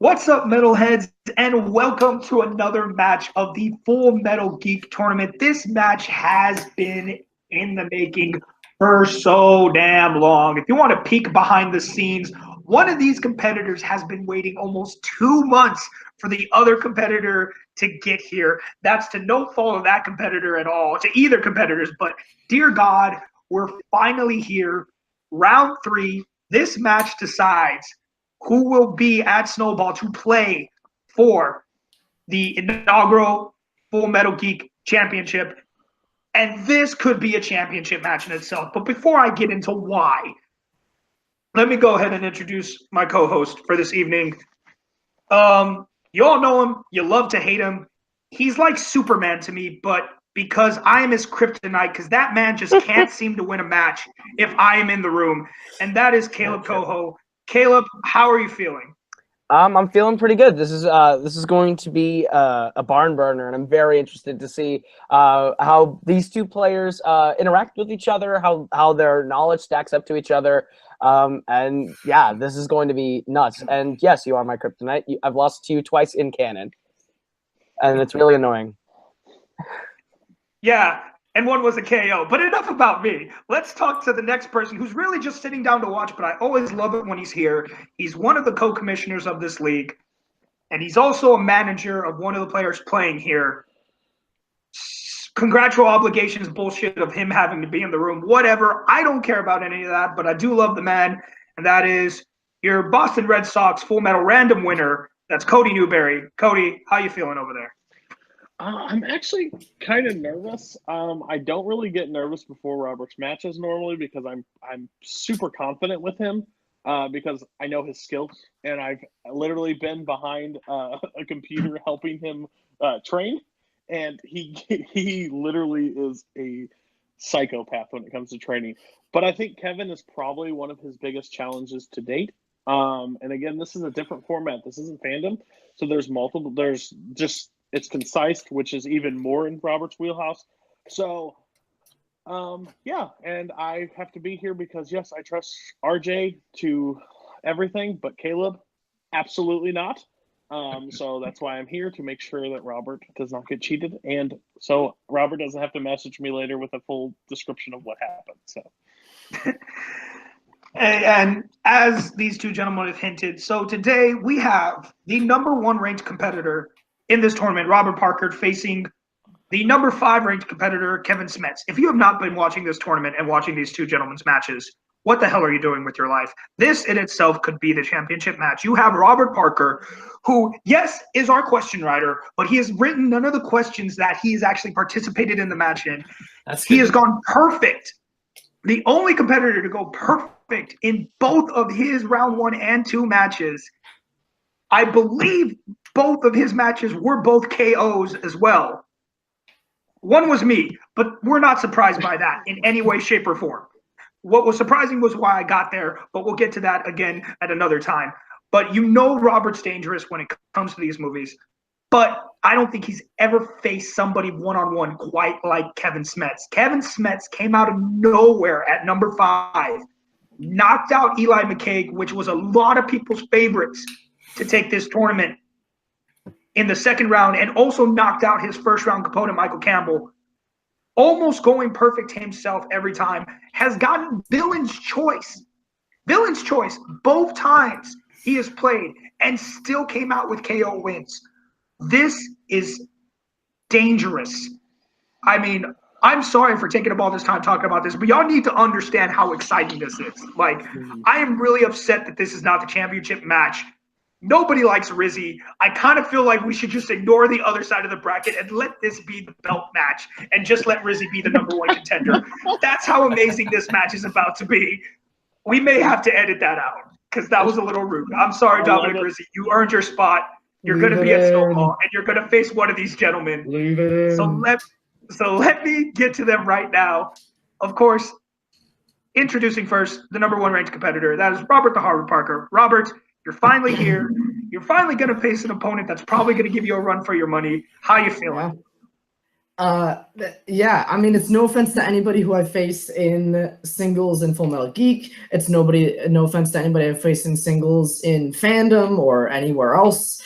What's up, metalheads, and welcome to another match of the Full Metal Geek tournament. This match has been in the making for so damn long. If you want to peek behind the scenes, one of these competitors has been waiting almost 2 months for the other competitor to get here. That's to no fault of that competitor at all, to either competitors, but dear God, we're finally here. Round 3, this match decides who will be at Snowball to play for the inaugural Full Metal Geek Championship. And this could be a championship match in itself. But before I get into why, let me go ahead and introduce my co-host for this evening. You all know him. You love to hate him. He's like Superman to me, but because I am his kryptonite, because that man just can't seem to win a match if I am in the room. And that is Caleb Coho. Caleb, how are you feeling? I'm feeling pretty good. This is going to be a barn burner, and I'm very interested to see how these two players interact with each other, how their knowledge stacks up to each other, and yeah, this is going to be nuts. And yes, you are my kryptonite. I've lost to you twice in canon, and it's really annoying. Yeah. And one was a KO. But enough about me. Let's talk to the next person who's really just sitting down to watch, but I always love it when he's here. He's one of the co-commissioners of this league, and he's also a manager of one of the players playing here. Contractual obligations bullshit of him having to be in the room, whatever. I don't care about any of that, but I do love the man, and that is your Boston Red Sox Full Metal Random winner. That's Cody Newberry. Cody, how you feeling over there? I'm actually kind of nervous. I don't really get nervous before Robert's matches normally because I'm super confident with him because I know his skills and I've literally been behind a computer helping him train, and he literally is a psychopath when it comes to training. But I think Kevin is probably one of his biggest challenges to date. And again, this is a different format. This isn't fandom, so there's just. It's concise, which is even more in Robert's wheelhouse. So, yeah, and I have to be here because, yes, I trust RJ to everything, but Caleb, absolutely not. So that's why I'm here, to make sure that Robert does not get cheated. And so Robert doesn't have to message me later with a full description of what happened. So. And as these two gentlemen have hinted, so today we have the #1 ranked competitor in this tournament, Robert Parker, facing the #5 ranked competitor, Kevin Smets. If you have not been watching this tournament and watching these two gentlemen's matches, what the hell are you doing with your life? This in itself could be the championship match. You have Robert Parker, who, yes, is our question writer, but he has written none of the questions that he has actually participated in the match in. He has gone perfect. The only competitor to go perfect in both of his round 1 and 2 matches. I believe both of his matches were both KOs as well. One was me, but we're not surprised by that in any way, shape, or form. What was surprising was why I got there, but we'll get to that again at another time. But you know Robert's dangerous when it comes to these movies. But I don't think he's ever faced somebody one-on-one quite like Kevin Smets. Kevin Smets came out of nowhere at #5, knocked out Eli McCaig, which was a lot of people's favorites to take this tournament in the second round, and also knocked out his first-round opponent, Michael Campbell. Almost going perfect himself every time. Has gotten villain's choice. Villain's choice both times he has played, and still came out with KO wins. This is dangerous. I mean, I'm sorry for taking up all this time talking about this, but y'all need to understand how exciting this is. Like, I am really upset that this is not the championship match. Nobody likes Rizzy. I kind of feel like we should just ignore the other side of the bracket and let this be the belt match and just let Rizzy be the #1 contender. That's how amazing this match is about to be. We may have to edit that out because that was a little rude. I'm sorry, Dominic Rizzy. You earned your spot. You're going to be at Snowball, and you're going to face one of these gentlemen. Leave it in. So let me get to them right now. Of course, introducing first the #1 ranked competitor. That is Robert the Harvard Parker. Robert, you're finally here. You're finally going to face an opponent that's probably going to give you a run for your money. How you feeling? Yeah, I mean, it's no offense to anybody who I face in singles in Full Metal Geek. It's no offense to anybody I face in singles in fandom or anywhere else.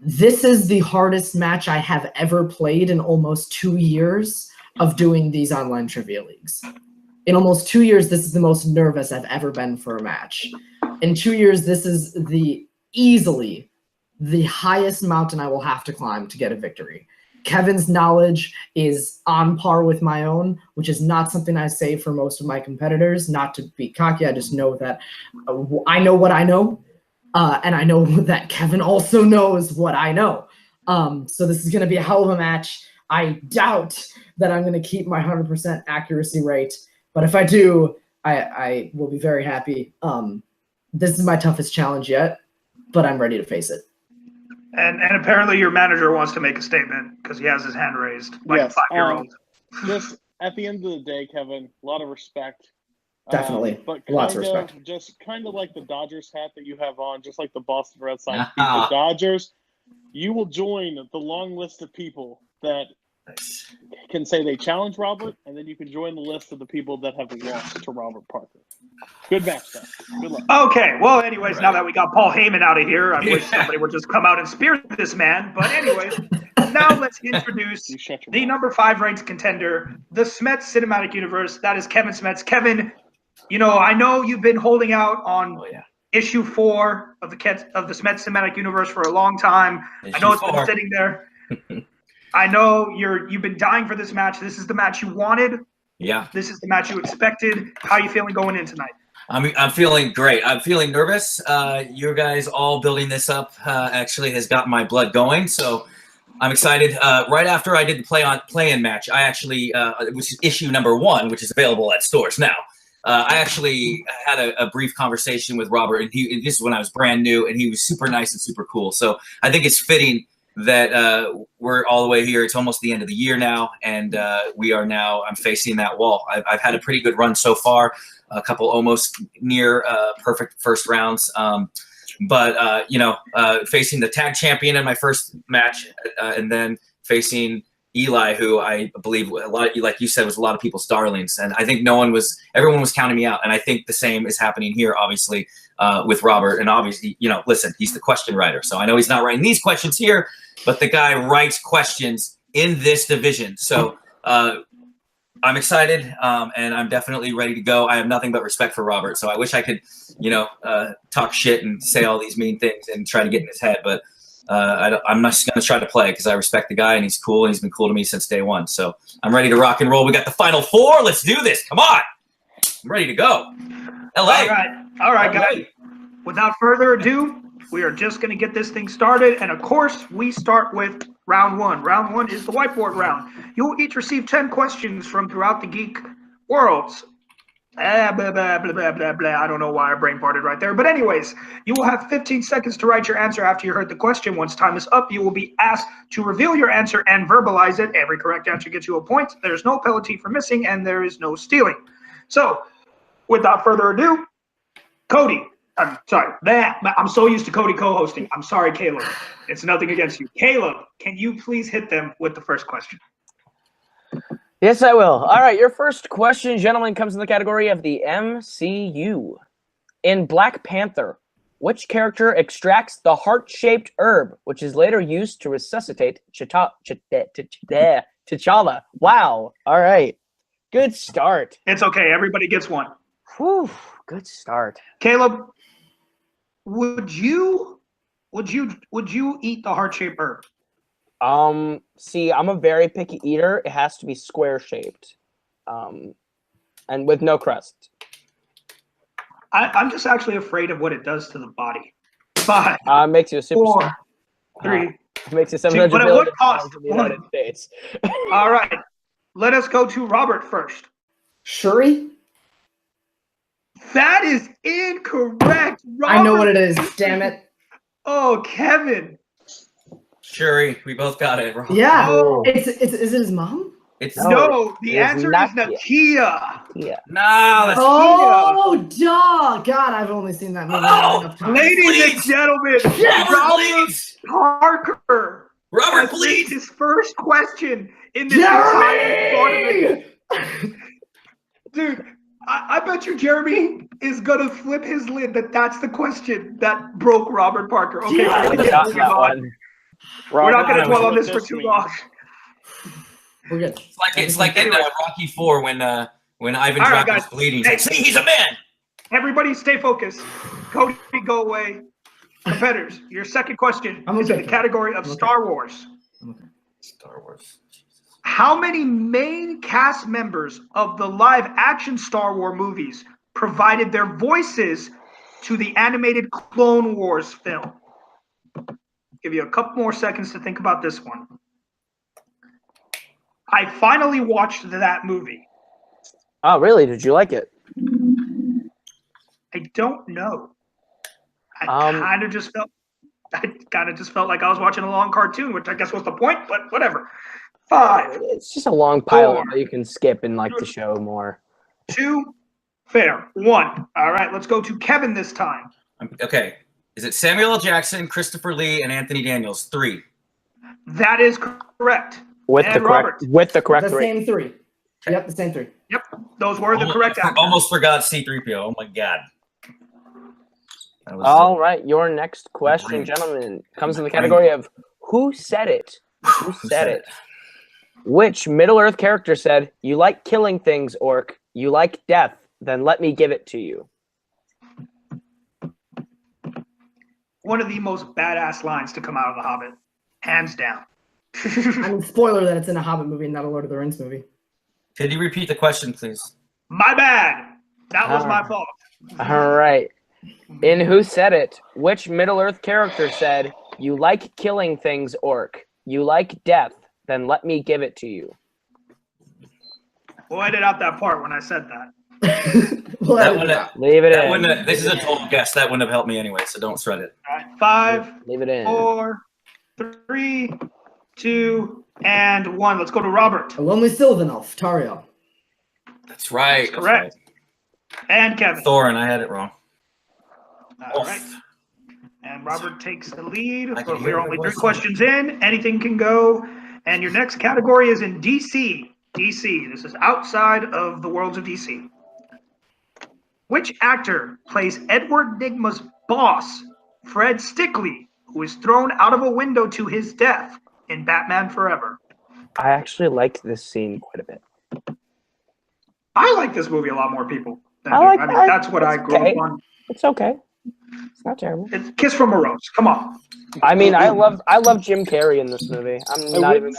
This is the hardest match I have ever played in almost 2 years of doing these online trivia leagues. In almost 2 years, this is the most nervous I've ever been for a match. In 2 years, this is easily the highest mountain I will have to climb to get a victory. Kevin's knowledge is on par with my own, which is not something I say for most of my competitors. Not to be cocky, I just know that I know what I know, and I know that Kevin also knows what I know. So this is going to be a hell of a match. I doubt that I'm going to keep my 100% accuracy rate, but if I do, I will be very happy. This is my toughest challenge yet, but I'm ready to face it. And apparently your manager wants to make a statement because he has his hand raised like a 5-year-old. Just at the end of the day, Kevin, a lot of respect. Definitely. But lots of respect. Just kind of like the Dodgers hat that you have on, just like the Boston Red Sox beat the Dodgers, you will join the long list of people that can say they challenge Robert, and then you can join the list of the people that have lost to Robert Parker. Good match, though. Good luck. Okay, well, anyways, now that we got Paul Heyman out of here, I wish somebody would just come out and spirit this man. But anyways, now let's introduce the number 5 ranked contender, the Smets Cinematic Universe. That is Kevin Smets. Kevin, you know, I know you've been holding out on issue 4 of the Smets Cinematic Universe for a long time. I know it's been sitting there. I know you've been dying for this match. This is the match you wanted. Yeah. This is the match you expected. How are you feeling going in tonight? I'm feeling great. I'm feeling nervous. You guys all building this up actually has got my blood going. So I'm excited. Right after I did the play-in match, I actually, which is issue number 1, which is available at stores now. I actually had a brief conversation with Robert, and this is when I was brand new, and he was super nice and super cool. So I think it's fitting that we're all the way here. It's almost the end of the year now, and I'm facing that wall. I've had a pretty good run so far, a couple almost near perfect first rounds. But facing the tag champion in my first match, and then facing Eli, who I believe like you said, was a lot of people's darlings. And I think everyone was counting me out. And I think the same is happening here, obviously, with Robert. And obviously, listen, he's the question writer. So I know he's not writing these questions here, but the guy writes questions in this division. So I'm excited, and I'm definitely ready to go. I have nothing but respect for Robert. So I wish I could, talk shit and say all these mean things and try to get in his head. But I'm not just going to try to play because I respect the guy, and he's cool, and he's been cool to me since day 1. So I'm ready to rock and roll. We got the final 4. Let's do this. Come on. I'm ready to go. LA. All right, guys. Without further ado, we are just going to get this thing started. And of course, we start with round 1. Round 1 is the whiteboard round. You will each receive 10 questions from throughout the Geek worlds. Blah, blah, blah, blah, blah, blah. I don't know why I brain farted right there. But anyways, you will have 15 seconds to write your answer after you heard the question. Once time is up, you will be asked to reveal your answer and verbalize it. Every correct answer gets you a point. There's no penalty for missing, and there is no stealing. So, without further ado, Cody. I'm sorry. I'm so used to Cody co-hosting. I'm sorry, Caleb. It's nothing against you. Caleb, can you please hit them with the first question? Yes, I will. All right, your first question, gentlemen, comes in the category of the MCU. In Black Panther, which character extracts the heart-shaped herb, which is later used to resuscitate T'Challa? Wow. All right. Good start. It's okay. Everybody gets one. Whew. Good start. Caleb, would you eat the heart-shaped herb? See, I'm a very picky eater. It has to be square shaped, and with no crust. I'm just actually afraid of what it does to the body. 5, makes you a superstar. 4, 3. Makes you 700 but at billion what cost? in the United States. All right, let us go to Robert first. Shuri? That is incorrect. Robert. I know what it is. Damn it. Oh, Kevin. Shuri, we both got it wrong. Yeah. Oh. Is it his mom? No, the answer is Nakia. Yeah. No, that's Oh, duh. God, I've only seen that movie enough times. Ladies and gentlemen, Robert Parker. Robert please. His first question in this entire tournament. Dude, I bet you Jeremy is gonna flip his lid that's the question that broke Robert Parker. Okay, I we're got that one. not gonna Robert, dwell on what this for too means. long. We're good. It's like in Rocky IV when Ivan All right, Drago's guys. bleeding. He's like, see, he's a man. Everybody stay focused. Cody, go away. Competitors, your second question is in the category of Star Wars. Star Wars. How many main cast members of the live-action Star Wars movies provided their voices to the animated Clone Wars film? Give you a couple more seconds to think about this one. I finally watched that movie. Oh, really? Did you like it? I don't know. I kind of just felt like I was watching a long cartoon, which I guess was the point, but whatever. 5. It's just a long pilot 4. that you can skip and like the show more. 2. Fair. 1. All right, let's go to Kevin this time. Okay. Is it Samuel L. Jackson, Christopher Lee, and Anthony Daniels? 3. That is correct. With And the correct The rate. same 3. Yep, the same 3. Yep, those were the correct answers. Almost forgot C-3PO. Oh my god. That was, All right, your next question, gentlemen, comes in the category of who said it? Who said it? Which Middle-earth character said, "You like killing things, orc. You like death. Then let me give it to you." One of the most badass lines to come out of The Hobbit, hands down. I mean, spoiler that it's in a Hobbit movie and not a Lord of the Rings movie. Could you repeat the question, please? My bad. That was my fault. All right. In Who Said It, which Middle-earth character said, "You like killing things, orc. You like death. Then let me give it to you"? We'll edit out that part when I said that. Leave it in. This is a total guess. That wouldn't have helped me anyway, so don't sweat it. All right, 5, Leave it in. 4, 3, 2, and 1. Let's go to Robert. A lonely Sylvan elf, Tario. That's right. That's correct. And Kevin. Thorin, I had it wrong. All right. And Robert takes the lead. I can But hear we're the only voice 3 questions in. Anything can go. And your next category is in DC. DC. This is outside of the worlds of DC. Which actor plays Edward Nygma's boss, Fred Stickley, who is thrown out of a window to his death in Batman Forever? I actually liked this scene quite a bit. I like this movie a lot more people than I do. like I mean, that. that's what I grew Okay. up on. It's okay. It's not terrible. It's Kiss from a Rose. Come on. I mean, I love Jim Carrey in this movie. I'm not even.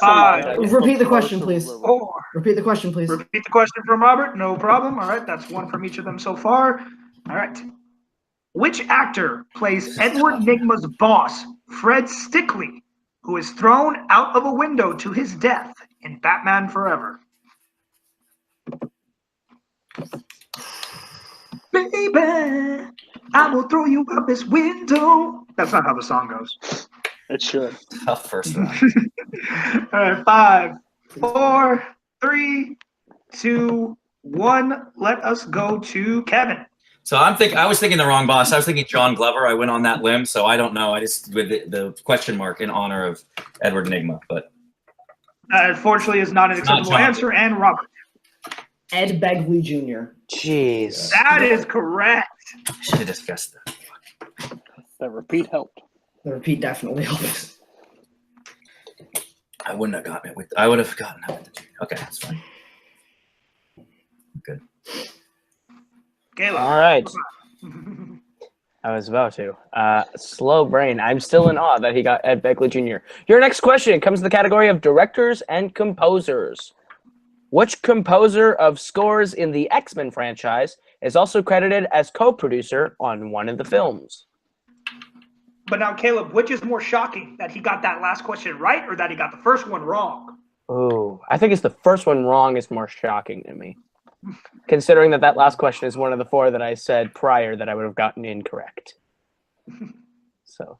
Repeat the question, please. 4. Repeat the question, please. Repeat the question from Robert. No problem. All right, that's 1 from each of them so far. All right. Which actor plays Edward Nygma's boss, Fred Stickley, who is thrown out of a window to his death in Batman Forever? Baby, I will throw you out this window. That's not how the song goes. It should. Tough first round. All right, 5, 4, 3, 2, 1. Let us go to Kevin. So I was thinking the wrong boss. I was thinking John Glover. I went on that limb, so I don't know. I just with the question mark in honor of Edward Nygma, but Unfortunately, is not an acceptable answer. And Robert. Ed Begley Jr. Jeez. That is correct. I should have discussed that. That repeat helped. The repeat definitely helps. I wouldn't have gotten it with. I would have gotten it with the junior. Okay, that's fine. Good. Caleb. All right. I was about to. Slow brain. I'm still in awe that he got Ed Begley Jr. Your next question comes to the category of directors and composers. Which composer of scores in the X-Men franchise is also credited as co-producer on one of the films? But now, Caleb, which is more shocking, that he got that last question right or that he got the first one wrong? Oh, I think it's the first one wrong is more shocking to me. Considering that last question is one of the 4 that I said prior that I would have gotten incorrect. So.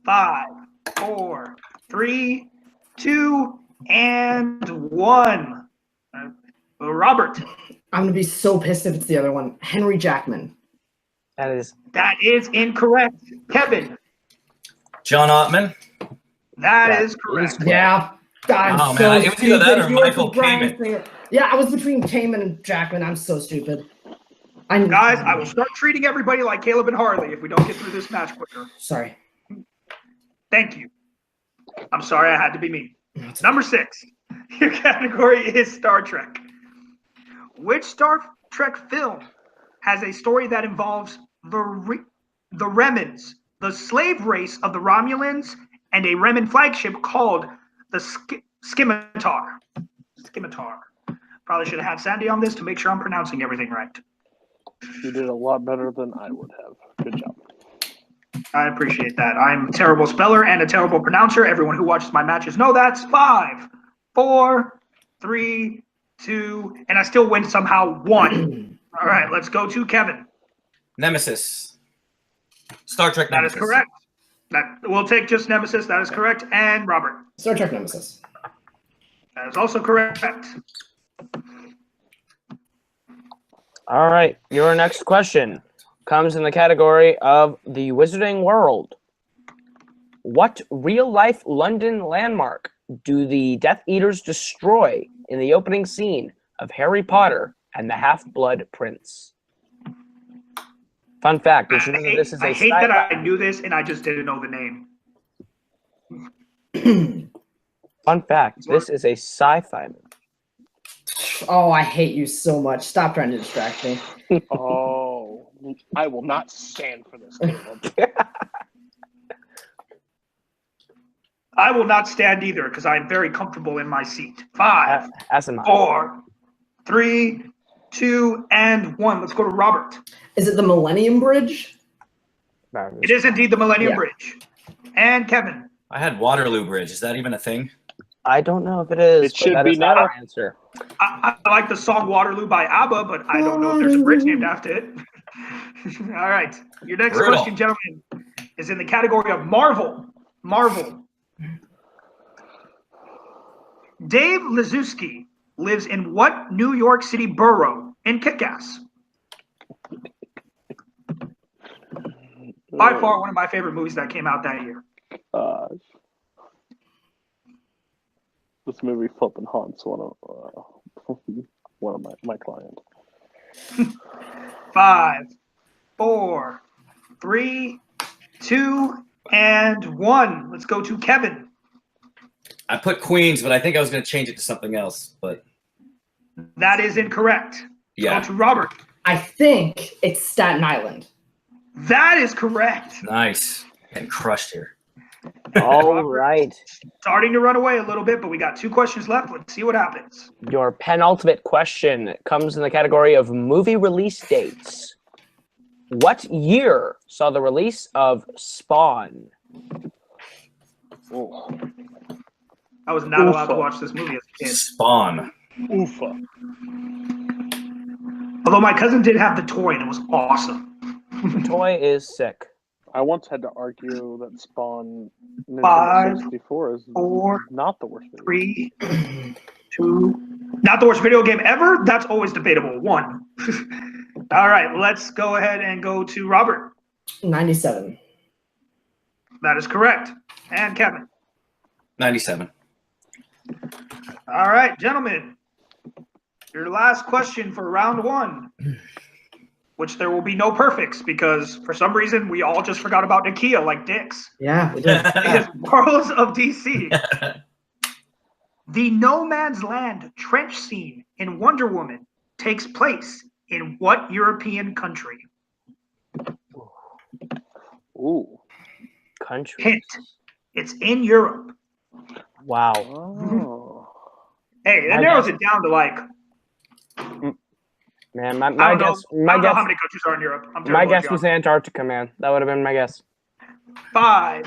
5, 4, 3, 2, and 1. Robert. I'm gonna be so pissed if it's the other one. Henry Jackman. That is That is incorrect. Kevin. John Ottman. That is correct. Yeah. I'm Oh, man, so it was either that or stupid. You went Michael for Brian Kamen. Singer. Yeah, I was between Kamen and Jackman. I'm so stupid. Guys, I will start treating everybody like Caleb and Harley if we don't get through this match quicker. Sorry. Thank you. I'm sorry I had to be mean. Number 6. Your category is Star Trek. Which Star Trek film has a story that involves the Remans, the slave race of the Romulans, and a Reman flagship called the Scimitar? Scimitar. Probably should have had Sandy on this to make sure I'm pronouncing everything right. You did a lot better than I would have. Good job. I appreciate that. I'm a terrible speller and a terrible pronouncer. Everyone who watches my matches know that's 5, 4, 3, 2, and I still win somehow 1. All right, let's go to Kevin. Nemesis. Star Trek That Nemesis. is correct. We'll take just Nemesis. That is correct. And Robert. Star Trek Nemesis. That is also correct. All right, your next question comes in the category of the Wizarding World. What real-life London landmark do the Death Eaters destroy in the opening scene of Harry Potter and the Half-Blood Prince? Fun fact, did you know that this is a I hate that I knew this and I just didn't know the name. Fun fact, this is a sci-fi movie. Oh, I hate you so much. Stop trying to distract me. Oh, I will not stand for this, Caleb. I will not stand either because I'm very comfortable in my seat. 5, As am I. 4, 3, 2, and 1. Let's go to Robert. Is it the Millennium Bridge? It is indeed the Millennium Yeah. Bridge. And Kevin. I had Waterloo Bridge. Is that even a thing? I don't know if it is. It should but that be is not now. our answer. I like the song Waterloo by ABBA, but I don't know if there's a bridge named after it. All right. Your next Brutal. question, gentlemen, is in the category of Marvel. Marvel. Dave Lizewski lives in what New York City borough in Kick-Ass? By far, one of my favorite movies that came out that year. This movie flipping haunts one of my clients. 5, 4, 3, 2, and 1. Let's go to Kevin. I put Queens, but I think I was going to change it to something else. But That is incorrect. yeah, Go to Robert. I think it's Staten Island. That is correct. nice. And crushed here. All right. Starting to run away a little bit, but we got 2 questions left. Let's see what happens. Your penultimate question comes in the category of movie release dates. What year saw the release of Spawn? Oh, I was not allowed to watch this movie as a kid. Spawn. oofa. Although my cousin did have the toy and it was awesome. The toy is sick. I once had to argue that Spawn 5, 64 is 4, not the worst video. 3, 2. Not the worst video game ever? That's always debatable. 1. All right, let's go ahead and go to Robert. 97. That is correct. And Kevin. 97. All right, gentlemen. Your last question for round 1, which there will be no perfects because for some reason we all just forgot about Nakia like dicks. Yeah, we did. It is Worlds of DC. The No Man's Land trench scene in Wonder Woman takes place in what European country? Ooh. Country. Hint. It's in Europe. Wow. Oh. Hey, that My narrows guess- it down to like, Man, I my don't know, guess, I my don't know how guess, many countries are in Europe. I'm my terrible at guess was geography. Antarctica, man. That would have been my guess. 5,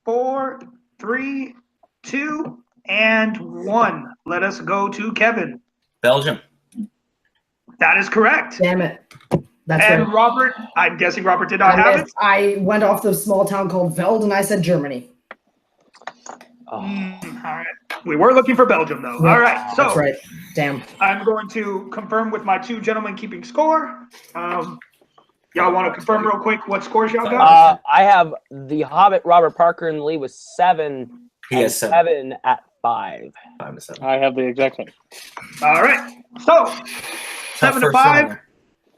4, 3, 2, and 1. Let us go to Kevin. Belgium. That is correct. Damn it. That's And right. Robert, I'm guessing Robert did not have it. I went off the small town called Veld and I said Germany. Oh. All right. We were looking for Belgium, though. All right. So That's right. Damn. I'm going to confirm with my 2 gentlemen keeping score. Y'all want to confirm real quick what scores y'all got? I have the Hobbit Robert Parker in the lead with 7, He has 7. Kevin at 5. 5 to 7. I have the exact same. All right. So Tough 7 to first round 5. there.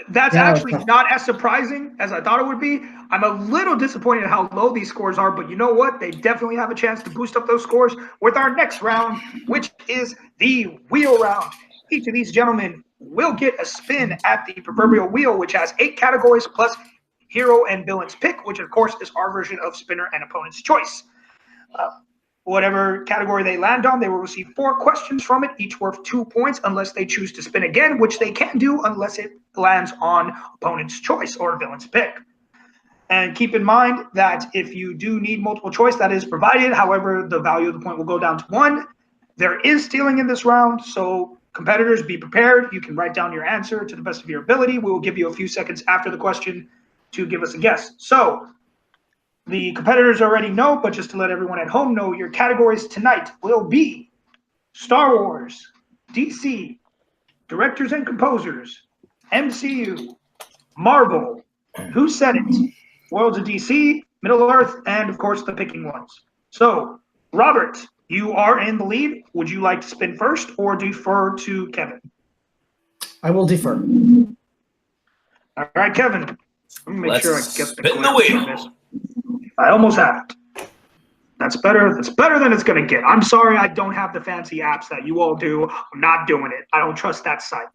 That's Yeah, actually okay. not as surprising as I thought it would be. I'm a little disappointed at how low these scores are, but you know what? They definitely have a chance to boost up those scores with our next round, which is the wheel round. Each of these gentlemen will get a spin at the proverbial wheel, which has 8 categories plus hero and villain's pick, which of course is our version of spinner and opponent's choice. Whatever category they land on, they will receive 4 questions from it, each worth 2 points, unless they choose to spin again, which they can do unless it lands on opponent's choice or villain's pick. And keep in mind that if you do need multiple choice, that is provided. However, the value of the point will go down to 1. There is stealing in this round, so competitors, be prepared. You can write down your answer to the best of your ability. We will give you a few seconds after the question to give us a guess. So the competitors already know, but just to let everyone at home know, your categories tonight will be Star Wars, DC, directors and composers, MCU, Marvel, Who Said It, Worlds of DC, Middle-earth, and of course the picking ones. So, Robert, you are in the lead. Would you like to spin first or defer to Kevin? I will defer. All right, Kevin. Let me make Let's sure I get the spin the correct on wheel. this. I almost have it. That's better. That's better than it's going to get. I'm sorry I don't have the fancy apps that you all do. I'm not doing it. I don't trust that site.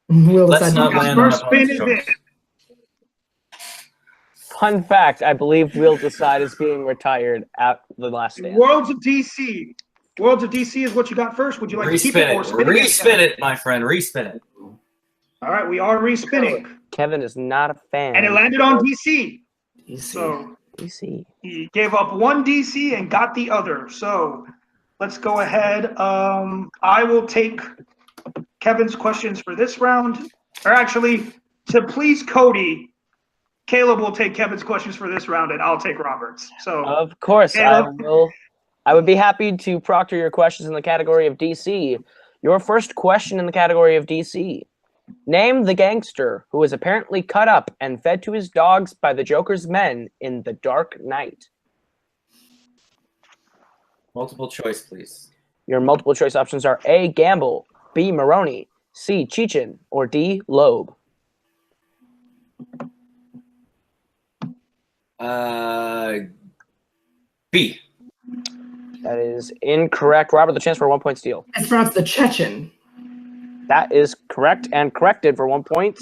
We'll Let's decide not next. land on First spin is opponent's in. choice. Fun fact, I believe We'll Decide is being retired at the last stand. Worlds of DC. Worlds of DC is what you got first. Would you like to keep it Respin or it. spin it? again, Respin Kevin? it, my friend. Respin it. All right, we are respinning. Kevin is not a fan. And it landed on DC. DC. So DC. he gave up 1 DC and got the other. So let's go ahead. I will take Kevin's questions for this round. Or actually, to please Cody, Caleb will take Kevin's questions for this round, and I'll take Robert's. So Of course, Caleb. I would be happy to proctor your questions in the category of DC. Your first question in the category of DC. Name the gangster who was apparently cut up and fed to his dogs by the Joker's men in The Dark Knight. Multiple choice, please. Your multiple choice options are A. Gamble, B. Maroney, C. Cheechin, or D. Loeb. B. That is incorrect. Robert, the chance for a 1-point steal. It's pronounced the Chechen. That is correct and corrected for 1 point.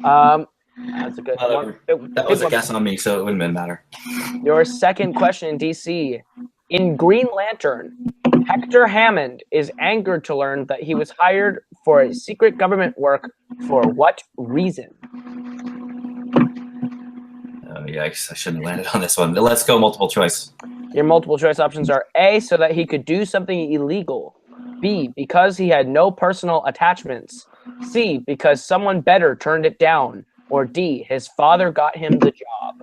That's a good one. That was a guess on me, so it wouldn't matter. Your second question in DC. In Green Lantern, Hector Hammond is angered to learn that he was hired for a secret government work for what reason? Oh, yikes. I shouldn't have landed on this one. Let's go multiple choice. Your multiple choice options are A, so that he could do something illegal. B, because he had no personal attachments. C, because someone better turned it down. Or D, his father got him the job.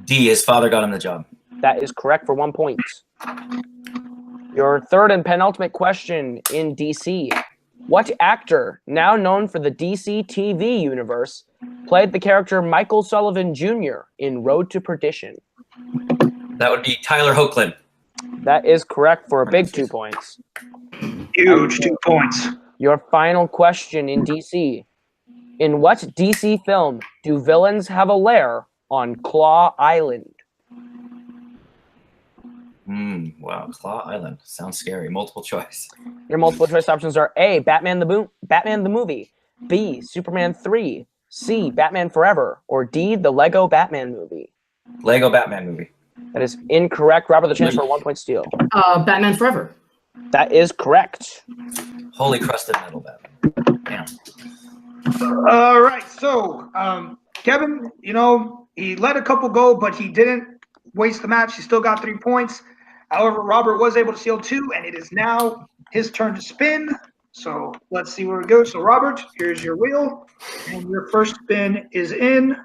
D, his father got him the job. That is correct for 1 point. Your third and penultimate question in DC. What actor, now known for the DC TV universe, played the character Michael Sullivan Jr. in Road to Perdition? That would be Tyler Hoechlin. That is correct for a big 2 points. huge 2 points. Your final question in DC. In what DC film do villains have a lair on Claw Island? Wow, Claw Island. Sounds scary. Multiple choice. Your multiple choice options are A, Batman the movie, B, Superman 3, C, Batman Forever, or D, the Lego Batman movie. Lego Batman movie. That is incorrect. Robert, the chance for a 1-point steal. Batman Forever. That is correct. Holy crusted metal Batman. Damn. All right, so Kevin, he let a couple go, but he didn't waste the match. He still got 3 points. However, Robert was able to steal 2, and it is now his turn to spin. So let's see where it goes. So Robert, here's your wheel, and your first spin is in.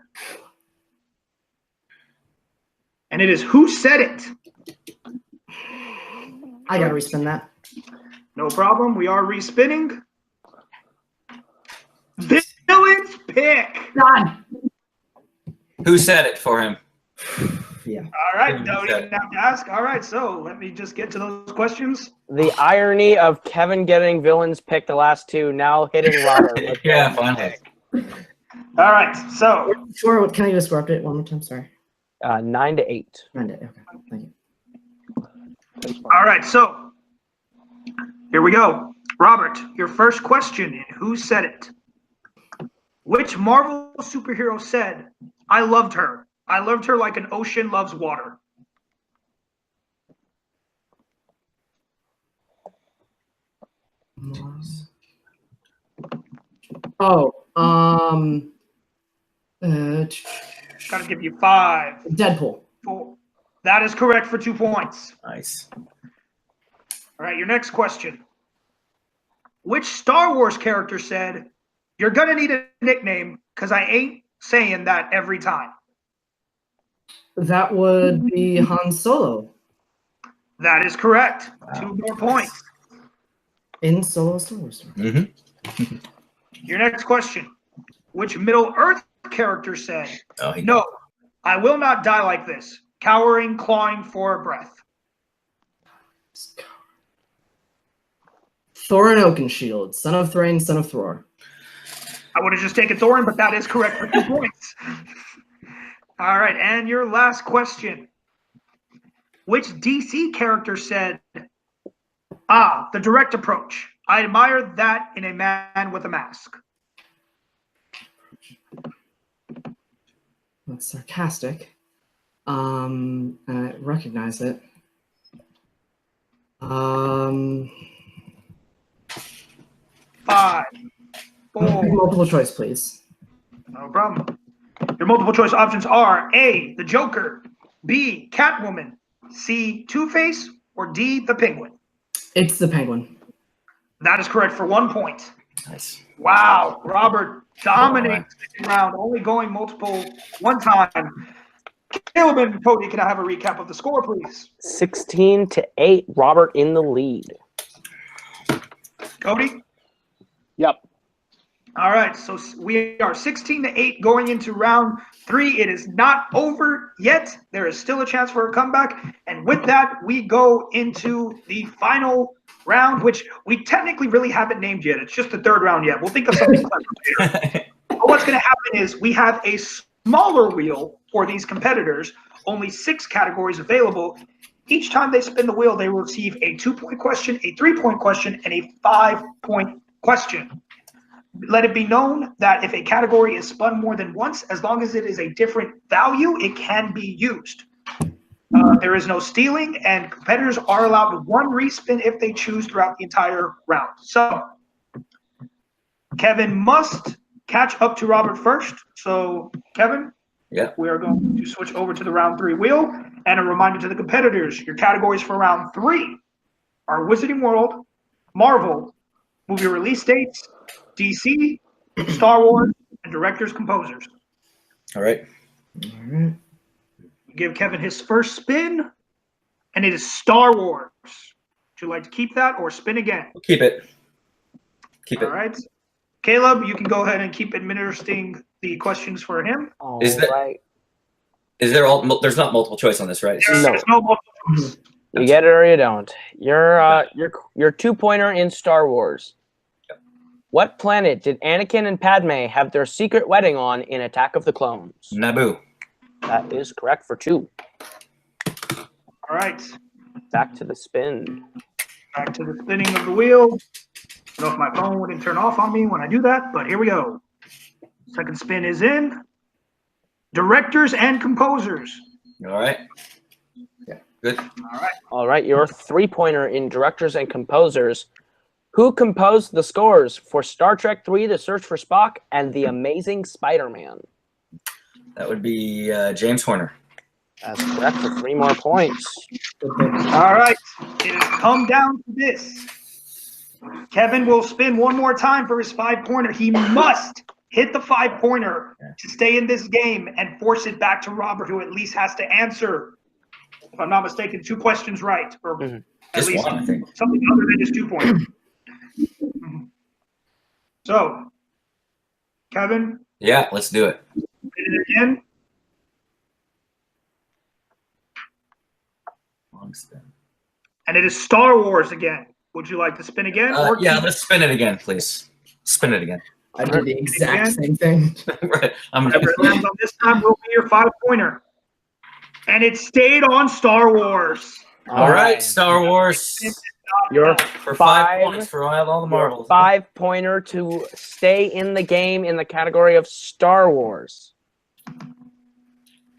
And it is Who Said It? I gotta respin that. No problem. We are respinning. Villain's pick. God. Who said it for him? Yeah. All right, no, we didn't have to ask. All right, so let me just get to those questions. The irony of Kevin getting villains pick the last two, now hitting Robert. with Yeah, villains finally. pick. All right, so Sure. Can I get a score update one more time? Sorry. 9-8. Okay. Thank you. all right, so here we go. Robert, your first question in Who Said It? Which Marvel superhero said, "I loved her. I loved her like an ocean loves water"? Oh, Got to give you 5, Deadpool. 4. That is correct for 2 points. Nice. All right, your next question. Which Star Wars character said, "You're going to need a nickname because I ain't saying that every time"? That would be Han Solo That is correct. Wow. 2 more points. in Solo Star Wars. Mm-hmm. Your next question. Which Middle-earth character said, Oh, he "No, I will not die like this, cowering, clawing for a breath"? Thorin Oakenshield, son of Thrain, son of Thror. I would have just taken Thorin, but that is correct for 2 points. All right, and your last question. Which DC character said, "The direct approach. I admire that in a man with a mask"? That's sarcastic. I recognize it. 5, 4. Multiple choice, please. No problem. Your multiple choice options are A, the Joker, B, Catwoman, C, Two-Face, or D, the Penguin. It's the Penguin. That is correct for 1 point. Nice. Wow, Robert dominates the round, only going multiple one time. Caleb and Cody, can I have a recap of the score, please? 16-8. Robert in the lead. Cody? Yep. All right, so we are 16-8 going into round 3. It is not over yet. There is still a chance for a comeback. And with that, we go into the final round, which we technically really haven't named yet. It's just the 3rd round yet. We'll think of something clever later. But what's going to happen is we have a smaller wheel for these competitors, only 6 categories available. Each time they spin the wheel, they will receive a 2-point question, a 3-point question, and a 5-point question. Let it be known that if a category is spun more than once, as long as it is a different value, it can be used. There is no stealing, and competitors are allowed 1 respin if they choose throughout the entire round. So, Kevin must catch up to Robert first. So, Kevin, Yeah. we are going to switch over to the round 3 wheel. And a reminder to the competitors, your categories for round 3 are Wizarding World, Marvel, movie release dates, DC, Star Wars, and directors, composers. All right. Give Kevin his first spin, and it is Star Wars. Would you like to keep that or spin again? We'll keep it. Keep All it. right. Caleb, you can go ahead and keep administering the questions for him. Is that- Right. Is there all? There's not multiple choice on this, right? There's no multiple choice. You get it or you don't. Your 2-pointer in Star Wars. What planet did Anakin and Padme have their secret wedding on in Attack of the Clones? Naboo. That is correct for 2. All right. Back to the spin. Back to the spinning of the wheel. I don't know if my phone wouldn't turn off on me when I do that, but here we go. Second spin is in. Directors and composers. All right. Yeah. Good. All right, your 3-pointer in directors and composers. Who composed the scores for Star Trek III, The Search for Spock, and The Amazing Spider-Man? That would be James Horner. That's correct for 3 more points. All right. It has come down to this. Kevin will spin one more time for his 5-pointer. He must hit the 5-pointer to stay in this game and force it back to Robert, who at least has to answer, if I'm not mistaken, 2 questions right, or at Just least one, I think. something other than his 2-pointer. So, Kevin, Yeah, let's do it. hit it again. Long spin. And it is Star Wars again. Would you like to spin again? Yeah, keep- let's spin it again, please. Spin it again. I did the exact same thing. Right. Whatever it lands on this time will be your 5-pointer. And it stayed on Star Wars. All right, Star Wars. Your For 5 points for all the marbles. 5-pointer to stay in the game in the category of Star Wars.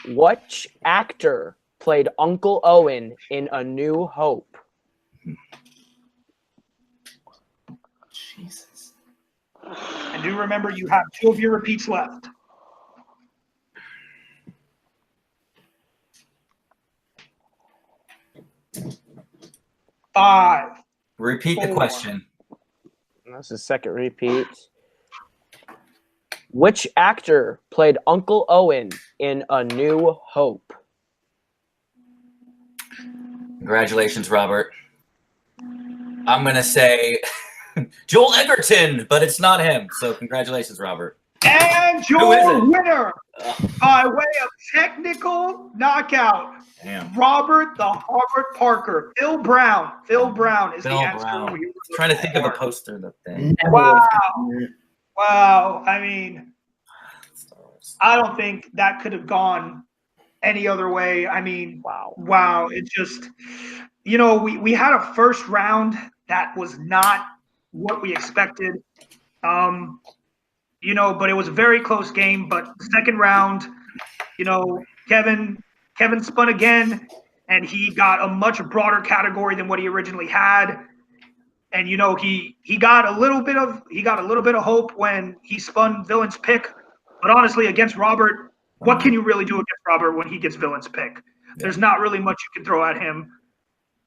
Which actor played Uncle Owen in A New Hope? Jesus. And do remember, you have 2 of your repeats left. Five. Repeat the 4. question. That's the second repeat. Which actor played Uncle Owen in A New Hope? Congratulations, Robert. I'm going to say Joel Edgerton, but it's not him. So congratulations, Robert. And Who your is it? winner, by way of technical knockout, Damn. Robert the Harvard Parker. Phil Brown. Phil Brown is Bill the answer. Brown. we were Trying to looking think of a for. poster that thing. Never Wow. would've gotten it. Wow. I mean, I don't think that could have gone any other way. I mean, wow. It just, we had a first round that was not what we expected. But it was a very close game. But the second round, Kevin spun again, and he got a much broader category than what he originally had. And he got a little bit of hope when he spun Villain's Pick. But honestly, against Robert, what can you really do against Robert when he gets Villain's Pick? There's not really much you can throw at him.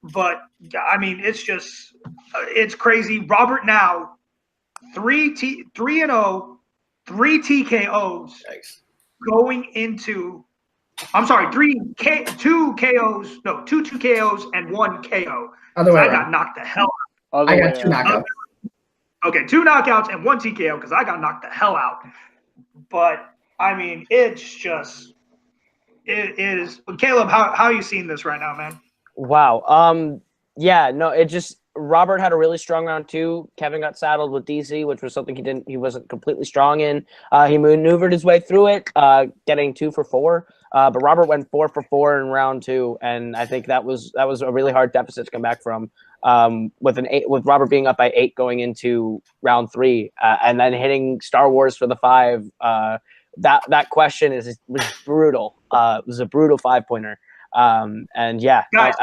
But I mean, it's just it's crazy. Robert now 3-0, 3 TKOs going into. I'm sorry, 2 KOs, no, 2 KOs and 1 KO. Other way I around. got knocked the hell out. I got 2 knockouts. Okay, 2 knockouts and 1 TKO because I got knocked the hell out. But I mean, it's just it is. Caleb, how are you seeing this right now, man? Wow. Yeah, no, it just Robert had a really strong round 2. Kevin got saddled with DC, which was something he wasn't completely strong in. He maneuvered his way through it, getting 2 for 4. But Robert went 4 for 4 in round 2, and I think that was a really hard deficit to come back from. With Robert being up by 8 going into round 3, and then hitting Star Wars for the 5. That question was brutal. It was a brutal 5-pointer. And yeah, Guys,